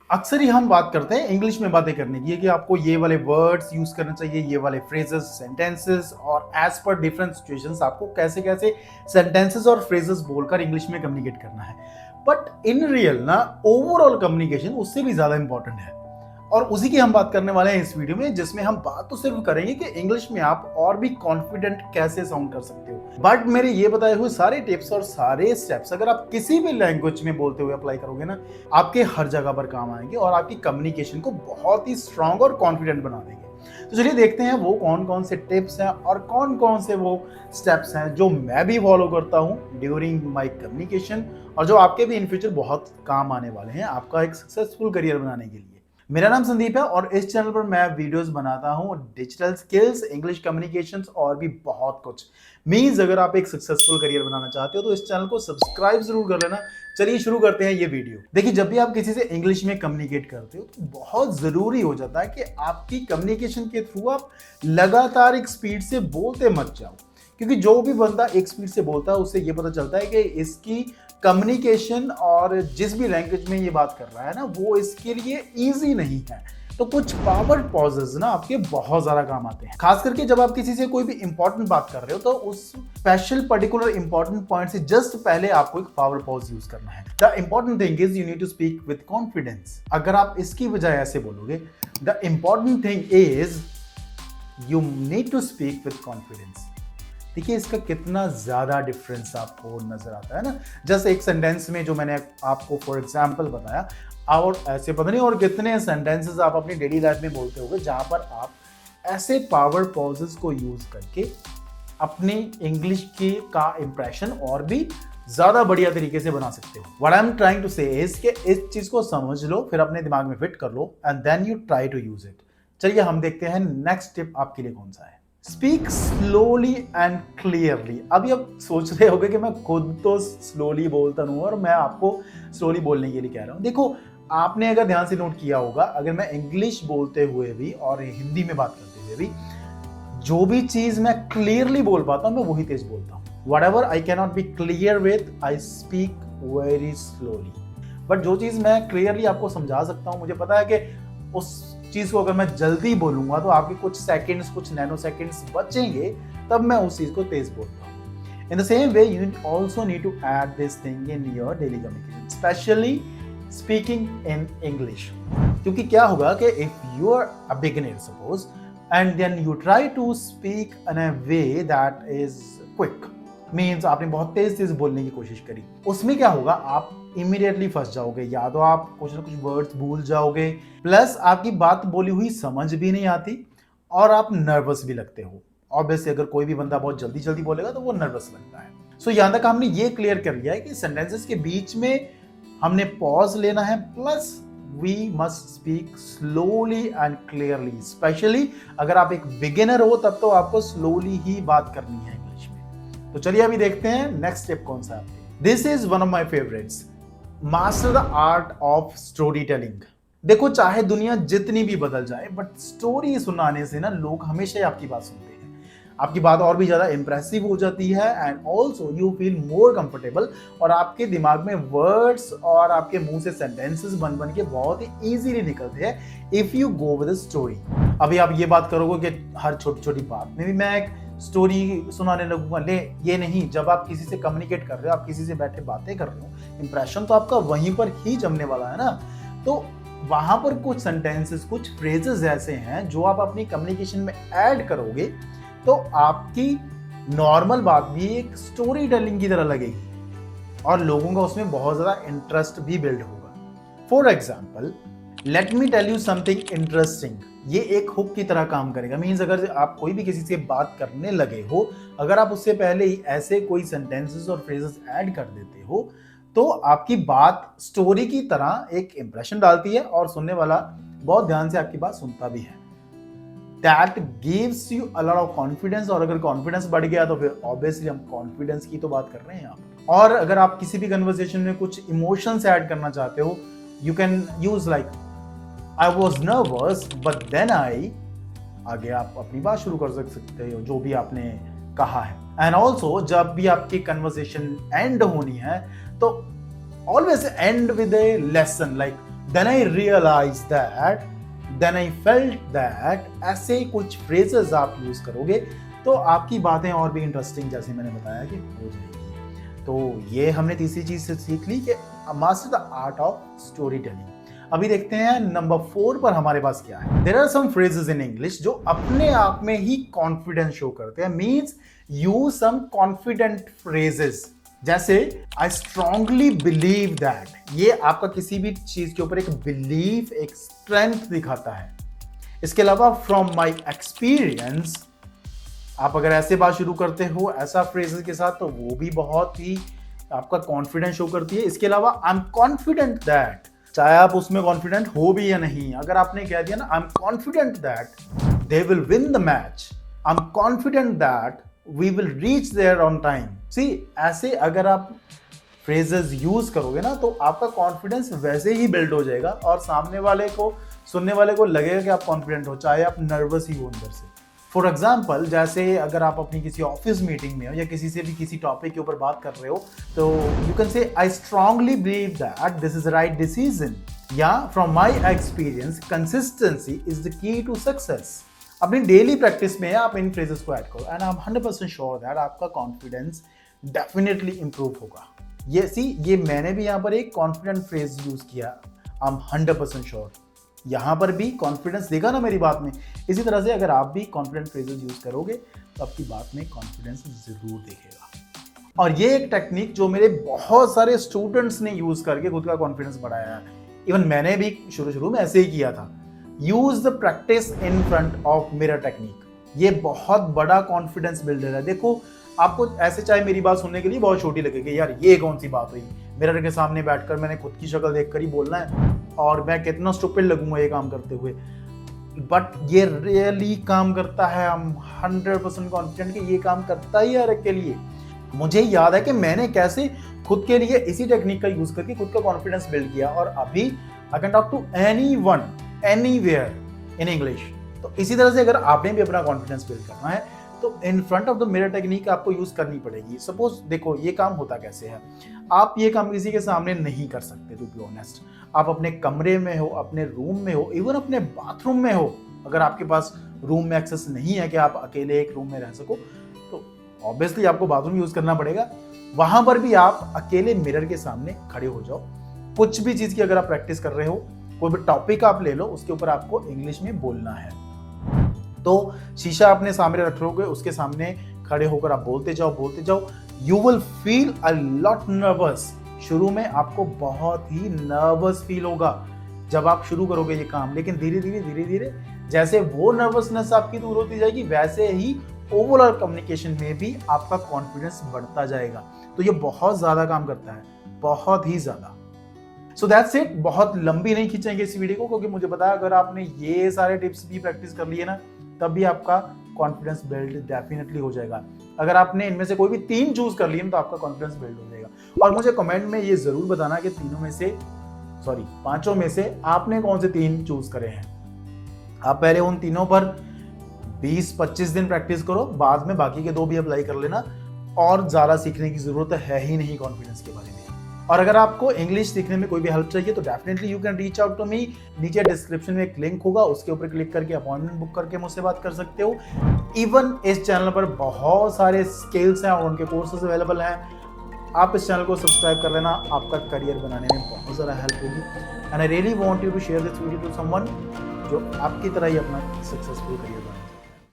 अक्सर ही हम बात करते हैं इंग्लिश में बातें करने की कि आपको ये वाले वर्ड्स यूज करना चाहिए, ये वाले फ्रेजेस, सेंटेंसेस और एज पर डिफरेंट सिचुएशंस आपको कैसे कैसे सेंटेंसेस और फ्रेजेस बोलकर इंग्लिश में कम्युनिकेट करना है। बट इन रियल ना ओवरऑल कम्युनिकेशन उससे भी ज्यादा इंपॉर्टेंट है और उसी की हम बात करने वाले हैं इस वीडियो में, जिसमें हम बात तो सिर्फ करेंगे कि इंग्लिश में आप और भी कॉन्फिडेंट कैसे साउंड कर सकते हो। बट मेरे ये बताए हुए सारे टिप्स और सारे स्टेप्स अगर आप किसी भी लैंग्वेज में बोलते हुए अप्लाई करोगे ना, आपके हर जगह पर काम आएंगे और आपकी कम्युनिकेशन को बहुत ही स्ट्रांग और कॉन्फिडेंट बना देंगे। तो चलिए देखते हैं वो कौन कौन से टिप्स हैं और कौन कौन से वो स्टेप्स हैं जो मैं भी फॉलो करता हूँ ड्यूरिंग माई कम्युनिकेशन और जो आपके भी इन फ्यूचर बहुत काम आने वाले हैं आपका एक सक्सेसफुल करियर बनाने के लिए। मेरा नाम संदीप है और इस चैनल पर मैं वीडियोस बनाता हूं डिजिटल स्किल्स, इंग्लिश कम्युनिकेशंस और भी बहुत कुछ। मींस अगर आप एक सक्सेसफुल करियर बनाना चाहते हो तो इस चैनल को सब्सक्राइब जरूर कर लेना। चलिए शुरू करते हैं ये वीडियो। देखिए, जब भी आप किसी से इंग्लिश में कम्युनिकेट करते हो तो बहुत जरूरी हो जाता है कि आपकी कम्युनिकेशन के थ्रू आप लगातार एक स्पीड से बोलते मत जाओ, क्योंकि जो भी बंदा एक स्पीड से बोलता है उससे ये पता चलता है कि इसकी कम्युनिकेशन और जिस भी लैंग्वेज में ये बात कर रहा है ना वो इसके लिए इजी नहीं है। तो कुछ पावर पॉजेस ना आपके बहुत ज्यादा काम आते हैं, खास करके जब आप किसी से कोई भी इंपॉर्टेंट बात कर रहे हो तो उस स्पेशल पर्टिकुलर इंपॉर्टेंट पॉइंट से जस्ट पहले आपको एक पावर पॉज यूज करना है। The important thing is you need to speak with confidence. अगर आप इसकी बजाय ऐसे बोलोगे, the important thing is you need to speak with confidence. देखिए इसका कितना ज़्यादा डिफरेंस आपको नजर आता है ना। जस्ट एक सेंटेंस में जो मैंने आपको फॉर एग्जांपल बताया, और ऐसे पता नहीं और कितने सेंटेंसेस आप अपनी डेली लाइफ में बोलते होंगे जहां पर आप ऐसे पावर पॉजेस को यूज करके अपनी इंग्लिश की का इंप्रेशन और भी ज़्यादा बढ़िया तरीके से बना सकते हो। What I am trying to say is कि इस चीज़ को समझ लो, फिर अपने दिमाग में फिट कर लो and then you try to use it. चलिए हम देखते हैं नेक्स्ट टिप आपके लिए कौन सा है। Speak slowly and clearly. अभी आप सोच रहे होंगे कि मैं खुद तो स्लोली बोलता हूँ और मैं आपको स्लोली बोलने के लिए कह रहा हूँ। देखो, आपने अगर ध्यान से नोट किया होगा, अगर मैं इंग्लिश बोलते हुए भी और हिंदी में बात करते हुए भी जो भी चीज मैं क्लियरली बोल पाता हूँ मैं वही तेज बोलता हूँ। What ever I can not be clear with, I speak very slowly. But जो चीज मैं क्लियरली आपको समझा सकता हूँ, मुझे पता है कि उस चीज को अगर मैं जल्दी बोलूंगा तो आपके कुछ सेकंड्स, कुछ नैनो सेकंड्स बचेंगे, तब मैं उस चीज को तेज बोलता हूँ। In the same way you also need to add this thing in your daily communication, specially speaking in English. क्योंकि क्या होगा कि if you are a beginner suppose and then you try to speak in a way that is quick, means आपने बहुत तेज तेज बोलने की कोशिश करी, उसमें क्या होगा, आप इमीडिएटली फंस जाओगे। या तो आप कुछ ना कुछ वर्ड्स भूल जाओगे, प्लस आपकी बात बोली हुई समझ भी नहीं आती और आप नर्वस भी लगते हो। ऑब्वियसली अगर कोई भी बंदा बहुत जल्दी जल्दी बोलेगा तो वो नर्वस लगता है। सो यहाँ तक हमने ये क्लियर कर लिया है कि सेंटेंसेस के बीच में हमने पॉज लेना है, plus we must speak slowly and clearly. Specially अगर आप एक बिगिनर हो तब तो आपको स्लोली ही बात करनी है इंग्लिश में। तो चलिए अभी देखते हैं नेक्स्ट स्टेप कौन सा है। This is one of my favourites, master the art of story telling. देखो, चाहे दुनिया जितनी भी बदल जाए बट स्टोरी सुनाने से ना लोग हमेशा ही आपकी बात सुनते हैं। आपकी बात और भी ज्यादा इंप्रेसिव हो जाती है and also you feel more comfortable, और आपके दिमाग में वर्ड्स और आपके मुंह से सेंटेंसेस बन बन के बहुत ही इजीली निकलते हैं if you go with story. अभी आप ये बात करोगे कि हर छोटी छोटी बात में भी मैं एक स्टोरी सुनाने लगूंगा, ले ये नहीं। जब आप किसी से कम्युनिकेट कर रहे हो, आप किसी से बैठे बातें कर रहे हो, इंप्रेशन तो आपका वहीं पर ही जमने वाला है ना। तो वहां पर कुछ सेंटेंसेस, कुछ फ्रेजेस ऐसे हैं जो आप अपनी कम्युनिकेशन में ऐड करोगे तो आपकी नॉर्मल बात भी एक स्टोरी टेलिंग की तरह लगेगी और लोगों का उसमें बहुत ज्यादा इंटरेस्ट भी बिल्ड होगा। For example, let me tell you something interesting. ये एक हुक की तरह काम करेगा। मीन्स अगर आप कोई भी किसी से बात करने लगे हो, अगर आप उससे पहले ही ऐसे कोई सेंटेंसेस और फ्रेजेस ऐड कर देते हो तो आपकी बात स्टोरी की तरह एक इंप्रेशन डालती है और सुनने वाला बहुत ध्यान से आपकी बात सुनता भी है। That gives you a lot of confidence, और अगर कॉन्फिडेंस बढ़ गया तो फिर ऑब्वियसली हम कॉन्फिडेंस की तो बात कर रहे हैं यहाँ पर। और अगर आप किसी भी कन्वर्सेशन में कुछ इमोशंस ऐड करना चाहते हो, you can use like I was nervous but then I, आगे आप अपनी बात शुरू कर सकते हो जो भी आपने कहा है। एंड ऑल्सो जब भी आपकी कन्वर्सेशन एंड होनी है तो always end with a lesson, like then I realise that, then I felt that, ऐसे कुछ फ्रेजेस आप यूज करोगे तो आपकी बातें और भी इंटरेस्टिंग, जैसे मैंने बताया, कि हो जाएगी। तो ये हमने तीसरी चीज से सीख ली कि master the art of story telling. अभी देखते हैं नंबर 4 पर हमारे पास क्या है। There are some phrases in English जो अपने आप में ही कॉन्फिडेंस शो करते हैं, means use some confident phrases. जैसे आई स्ट्रांगली बिलीव दैट, ये आपका किसी भी चीज के ऊपर एक बिलीफ, एक स्ट्रेंथ दिखाता है। इसके अलावा फ्रॉम माई एक्सपीरियंस, आप अगर ऐसे बात शुरू करते हो ऐसा फ्रेजेस के साथ तो वो भी बहुत ही आपका कॉन्फिडेंस शो करती है। इसके अलावा आई एम कॉन्फिडेंट दैट, चाहे आप उसमें कॉन्फिडेंट हो भी या नहीं, अगर आपने कह दिया ना I am confident that they will win the match, I am confident that we will reach there on time. See, ऐसे अगर आप फ्रेजेस यूज करोगे ना तो आपका कॉन्फिडेंस वैसे ही बिल्ड हो जाएगा और सामने वाले को, सुनने वाले को लगेगा कि आप कॉन्फिडेंट हो, चाहे आप नर्वस ही हो अंदर से। फॉर एग्जाम्पल, जैसे अगर आप अपनी किसी ऑफिस मीटिंग में हो या किसी से भी किसी टॉपिक के ऊपर बात कर रहे हो तो you can say I strongly believe that this is right decision, या from my experience consistency is the key to success. अपनी डेली प्रैक्टिस में आप इन फ्रेजेस को ऐड करो and I am 100% sure that आपका कॉन्फिडेंस डेफिनेटली इंप्रूव होगा। ये मैंने भी यहाँ पर एक कॉन्फिडेंट फ्रेज यूज किया, आई एम 100% श्योर। यहाँ पर भी कॉन्फिडेंस देगा ना मेरी बात में। इसी तरह से अगर आप भी कॉन्फिडेंट फ्रेजेस यूज करोगे तो आपकी बात में कॉन्फिडेंस जरूर दिखेगा। और ये एक टेक्निक जो मेरे बहुत सारे स्टूडेंट्स ने यूज करके खुद का कॉन्फिडेंस बढ़ाया है। इवन मैंने भी शुरू में ऐसे ही किया था। Use the practice in front of mirror technique, ये बहुत बड़ा कॉन्फिडेंस बिल्डर है। देखो, आपको ऐसे चाहे मेरी बात सुनने के लिए बहुत छोटी लगेगी, यार ये कौन सी बात हुई, मिरर के सामने बैठकर मैंने खुद की शक्ल देखकर ही बोलना है और मैं कितना स्टूपिड लगूंगा ये काम करते हुए। बट ये रियली काम करता है। हम 100% कॉन्फिडेंट कि ये काम करता ही हर एक के लिए। मुझे याद है कि मैंने कैसे खुद के लिए इसी टेक्निक का यूज करके खुद का कॉन्फिडेंस बिल्ड किया और अभी I can talk to anyone anywhere in English. तो इसी तरह से अगर आपने भी अपना कॉन्फिडेंस बिल्ड करना है तो in front of the mirror technique आपको यूज करनी पड़ेगी। सपोज देखो, ये काम होता कैसे है, आप ये काम किसी के सामने नहीं कर सकते टू बी ऑनेस्ट। आप अपने कमरे में हो, अपने रूम में हो, इवन अपने बाथरूम में हो, अगर आपके पास रूम में एक्सेस नहीं है कि आप अकेले एक रूम में रह सको तो ऑब्वियसली आपको बाथरूम यूज करना पड़ेगा। वहां पर भी आप अकेले मिरर के सामने खड़े हो जाओ। कुछ भी चीज की अगर आप प्रैक्टिस कर रहे हो, कोई भी टॉपिक आप ले लो, उसके ऊपर आपको इंग्लिश में बोलना है। तो शीशा अपने सामने रख लोगे, उसके सामने खड़े होकर आप बोलते जाओ। You will feel a lot nervous. शुरू में आपको बहुत ही नर्वस फील होगा जब आप शुरू करोगे ये काम, लेकिन धीरे धीरे जैसे वो नर्वसनेस आपकी दूर होती जाएगी वैसे ही ओवरऑल कम्युनिकेशन में भी आपका कॉन्फिडेंस बढ़ता जाएगा। तो ये बहुत ज्यादा काम करता है, बहुत ही ज्यादा। So that's it. बहुत लंबी नहीं खींचेंगे इस वीडियो को, क्योंकि मुझे पता है अगर आपने ये सारे टिप्स भी प्रैक्टिस कर लिए ना तब भी आपका कॉन्फिडेंस बिल्ड डेफिनेटली हो जाएगा। अगर आपने इनमें से कोई भी 3 चूज कर लिए तो आपका कॉन्फिडेंस बिल्ड हो जाएगा। और मुझे कमेंट में ये जरूर बताना कि 5 में से आपने कौन से 3 चूज करे हैं। आप पहले उन तीनों पर 20-25 दिन प्रैक्टिस करो, बाद में बाकी के 2 भी अप्लाई कर लेना। और ज्यादा सीखने की जरूरत है ही नहीं कॉन्फिडेंस के बारे में। और अगर आपको इंग्लिश सीखने में कोई भी हेल्प चाहिए तो definitely you can reach out to me. नीचे डिस्क्रिप्शन में एक लिंक होगा, उसके ऊपर क्लिक करके अपॉइंटमेंट बुक करके मुझसे बात कर सकते हो। इवन इस चैनल पर बहुत सारे स्किल्स हैं और उनके कोर्सेज अवेलेबल हैं। आप इस चैनल को सब्सक्राइब कर लेना, आपका करियर बनाने में बहुत ज़्यादा हेल्प होगी। And I really want you to share this video to someone जो आपकी तरह ही अपना सक्सेसफुल करियर बनाए।